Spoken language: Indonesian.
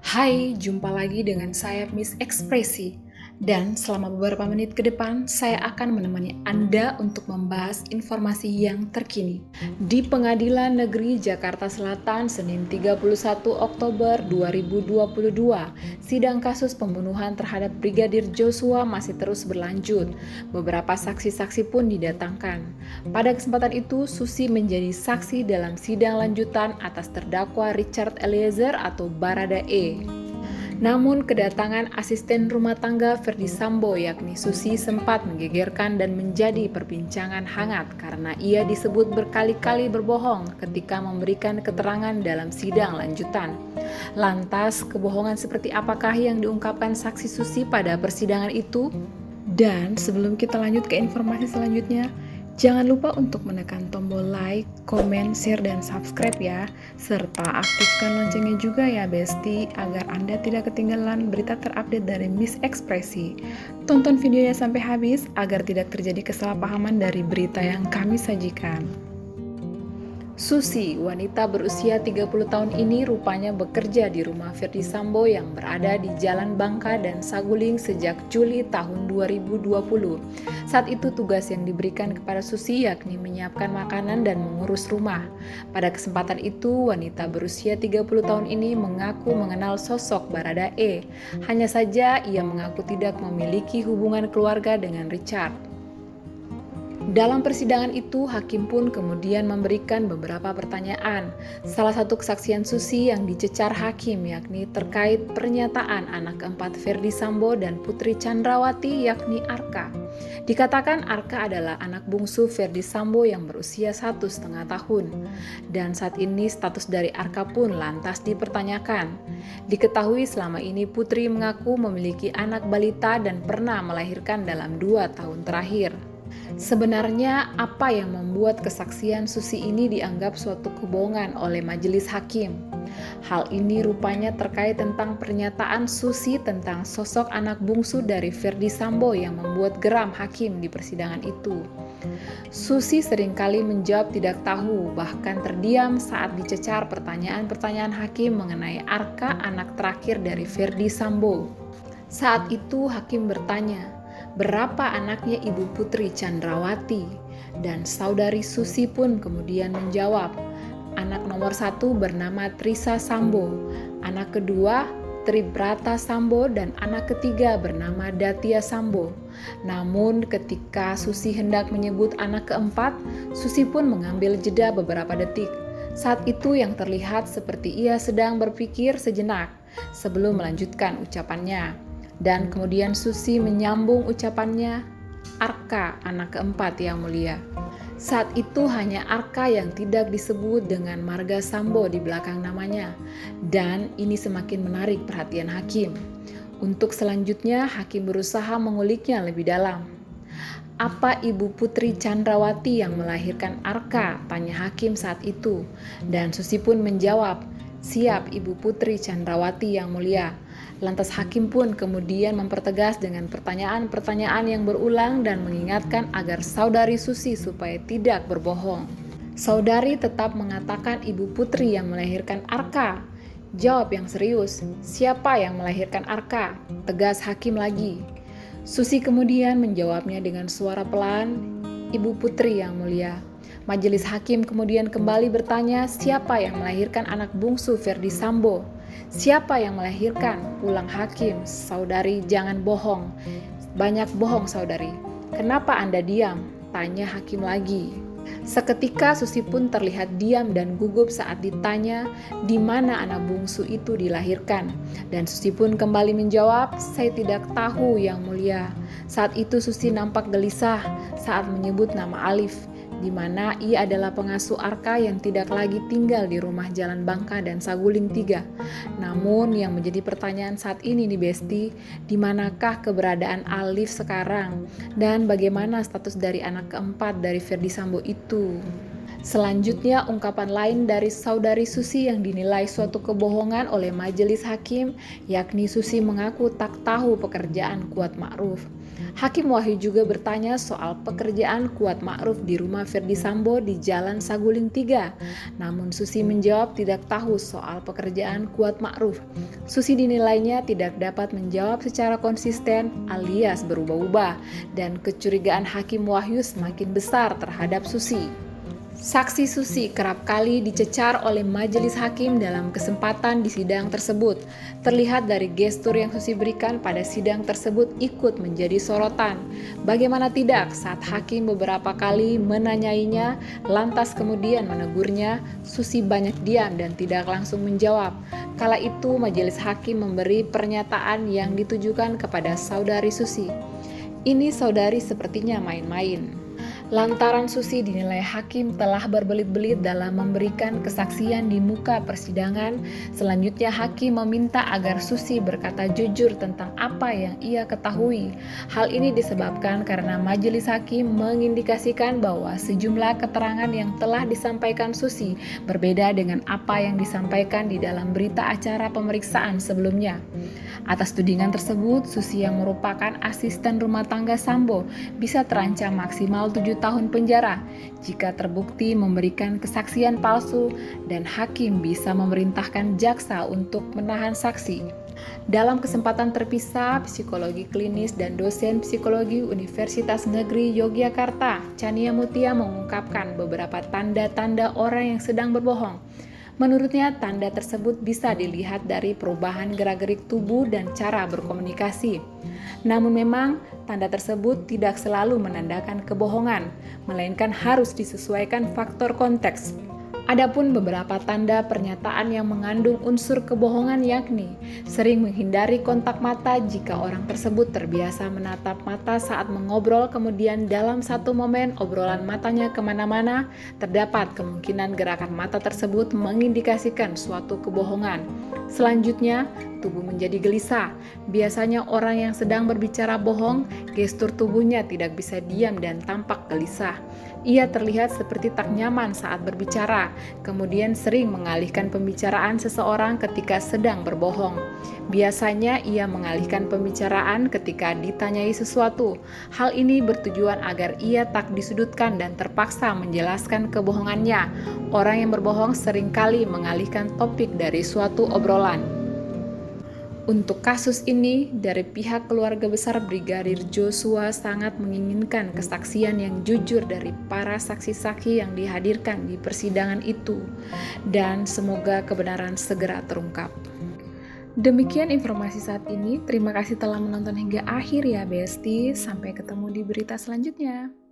Hai, jumpa lagi dengan saya Miss Ekspresi. Dan selama beberapa menit ke depan, saya akan menemani Anda untuk membahas informasi yang terkini. Di Pengadilan Negeri Jakarta Selatan, Senin 31 Oktober 2022, sidang kasus pembunuhan terhadap Brigadir Joshua masih terus berlanjut. Beberapa saksi-saksi pun didatangkan. Pada kesempatan itu, Susi menjadi saksi dalam sidang lanjutan atas terdakwa Richard Eliezer atau Baradae. Namun kedatangan asisten rumah tangga Ferdy Sambo yakni Susi sempat menggegerkan dan menjadi perbincangan hangat karena ia disebut berkali-kali berbohong ketika memberikan keterangan dalam sidang lanjutan. Lantas, kebohongan seperti apakah yang diungkapkan saksi Susi pada persidangan itu? Dan sebelum kita lanjut ke informasi selanjutnya, jangan lupa untuk menekan tombol like, komen, share, dan subscribe ya. Serta aktifkan loncengnya juga ya Besti, agar Anda tidak ketinggalan berita terupdate dari Miss Ekspresi. Tonton videonya sampai habis agar tidak terjadi kesalahpahaman dari berita yang kami sajikan. Susi, wanita berusia 30 tahun ini rupanya bekerja di rumah Ferdy Sambo yang berada di Jalan Bangka dan Saguling sejak Juli tahun 2020. Saat itu tugas yang diberikan kepada Susi yakni menyiapkan makanan dan mengurus rumah. Pada kesempatan itu, wanita berusia 30 tahun ini mengaku mengenal sosok Baradae. Hanya saja ia mengaku tidak memiliki hubungan keluarga dengan Richard. Dalam persidangan itu, hakim pun kemudian memberikan beberapa pertanyaan. Salah satu kesaksian Susi yang dicecar hakim yakni terkait pernyataan anak keempat Ferdy Sambo dan Putri Chandrawati yakni Arka. Dikatakan Arka adalah anak bungsu Ferdy Sambo yang berusia 1,5 tahun. Dan saat ini status dari Arka pun lantas dipertanyakan. Diketahui selama ini Putri mengaku memiliki anak balita dan pernah melahirkan dalam 2 tahun terakhir. Sebenarnya apa yang membuat kesaksian Susi ini dianggap suatu kebohongan oleh majelis hakim? Hal ini rupanya terkait tentang pernyataan Susi tentang sosok anak bungsu dari Ferdy Sambo yang membuat geram hakim di persidangan itu. Susi seringkali menjawab tidak tahu, bahkan terdiam saat dicecar pertanyaan-pertanyaan hakim mengenai Arka, anak terakhir dari Ferdy Sambo. Saat itu hakim bertanya, berapa anaknya Ibu Putri Chandrawati? Dan saudari Susi pun kemudian menjawab, anak nomor 1 bernama Trisa Sambo, anak kedua Tribrata Sambo, dan anak ketiga bernama Datia Sambo. Namun ketika Susi hendak menyebut anak keempat, Susi pun mengambil jeda beberapa detik. Saat itu yang terlihat seperti ia sedang berpikir sejenak sebelum melanjutkan ucapannya. Dan kemudian Susi menyambung ucapannya, Arka, anak keempat yang mulia. Saat itu hanya Arka yang tidak disebut dengan marga Sambo di belakang namanya. Dan ini semakin menarik perhatian hakim. Untuk selanjutnya, hakim berusaha menguliknya lebih dalam. Apa Ibu Putri Chandrawati yang melahirkan Arka? Tanya hakim saat itu. Dan Susi pun menjawab, siap Ibu Putri Chandrawati yang mulia. Lantas hakim pun kemudian mempertegas dengan pertanyaan-pertanyaan yang berulang dan mengingatkan agar saudari Susi supaya tidak berbohong. Saudari tetap mengatakan Ibu Putri yang melahirkan Arka. Jawab yang serius, siapa yang melahirkan Arka? Tegas hakim lagi. Susi kemudian menjawabnya dengan suara pelan, Ibu Putri yang mulia. Majelis hakim kemudian kembali bertanya siapa yang melahirkan anak bungsu Ferdy Sambo. Siapa yang melahirkan? Ulang hakim, saudari jangan bohong. Banyak bohong saudari. Kenapa Anda diam? Tanya hakim lagi. Seketika Susi pun terlihat diam dan gugup saat ditanya di mana anak bungsu itu dilahirkan. Dan Susi pun kembali menjawab, saya tidak tahu yang mulia. Saat itu Susi nampak gelisah saat menyebut nama Alif, di mana ia adalah pengasuh Arka yang tidak lagi tinggal di rumah Jalan Bangka dan Saguling 3. Namun yang menjadi pertanyaan saat ini nih Besti, di manakah keberadaan Alif sekarang dan bagaimana status dari anak keempat dari Ferdy Sambo itu? Selanjutnya, ungkapan lain dari saudari Susi yang dinilai suatu kebohongan oleh majelis hakim, yakni Susi mengaku tak tahu pekerjaan Kuat Ma'ruf. Hakim Wahyu juga bertanya soal pekerjaan Kuat Ma'ruf di rumah Ferdi Sambo di Jalan Saguling 3. Namun Susi menjawab tidak tahu soal pekerjaan Kuat Ma'ruf. Susi dinilainya tidak dapat menjawab secara konsisten alias berubah-ubah, dan kecurigaan Hakim Wahyu semakin besar terhadap Susi. Saksi Susi kerap kali dicecar oleh majelis hakim dalam kesempatan di sidang tersebut. Terlihat dari gestur yang Susi berikan pada sidang tersebut ikut menjadi sorotan. Bagaimana tidak saat hakim beberapa kali menanyainya, lantas kemudian menegurnya, Susi banyak diam dan tidak langsung menjawab. Kala itu majelis hakim memberi pernyataan yang ditujukan kepada saudari Susi. Ini saudari sepertinya main-main. Lantaran Susi dinilai hakim telah berbelit-belit dalam memberikan kesaksian di muka persidangan, selanjutnya hakim meminta agar Susi berkata jujur tentang apa yang ia ketahui. Hal ini disebabkan karena majelis hakim mengindikasikan bahwa sejumlah keterangan yang telah disampaikan Susi berbeda dengan apa yang disampaikan di dalam berita acara pemeriksaan sebelumnya. Atas tudingan tersebut, Susi yang merupakan asisten rumah tangga Sambo bisa terancam maksimal 7 tahun penjara jika terbukti memberikan kesaksian palsu, dan hakim bisa memerintahkan jaksa untuk menahan saksi. Dalam kesempatan terpisah, psikologi klinis dan dosen psikologi Universitas Negeri Yogyakarta, Chania Mutia mengungkapkan beberapa tanda-tanda orang yang sedang berbohong. Menurutnya, tanda tersebut bisa dilihat dari perubahan gerak-gerik tubuh dan cara berkomunikasi. Namun memang, tanda tersebut tidak selalu menandakan kebohongan, melainkan harus disesuaikan faktor konteks. Adapun beberapa tanda pernyataan yang mengandung unsur kebohongan yakni sering menghindari kontak mata jika orang tersebut terbiasa menatap mata saat mengobrol, kemudian dalam satu momen obrolan matanya kemana-mana, terdapat kemungkinan gerakan mata tersebut mengindikasikan suatu kebohongan. Selanjutnya, tubuh menjadi gelisah. Biasanya orang yang sedang berbicara bohong, gestur tubuhnya tidak bisa diam dan tampak gelisah. Ia terlihat seperti tak nyaman saat berbicara, kemudian sering mengalihkan pembicaraan seseorang ketika sedang berbohong. Biasanya ia mengalihkan pembicaraan ketika ditanyai sesuatu. Hal ini bertujuan agar ia tak disudutkan dan terpaksa menjelaskan kebohongannya. Orang yang berbohong seringkali mengalihkan topik dari suatu obrolan. Untuk kasus ini, dari pihak keluarga besar Brigadir Joshua sangat menginginkan kesaksian yang jujur dari para saksi-saksi yang dihadirkan di persidangan itu, dan semoga kebenaran segera terungkap. Demikian informasi saat ini. Terima kasih telah menonton hingga akhir ya Besti. Sampai ketemu di berita selanjutnya.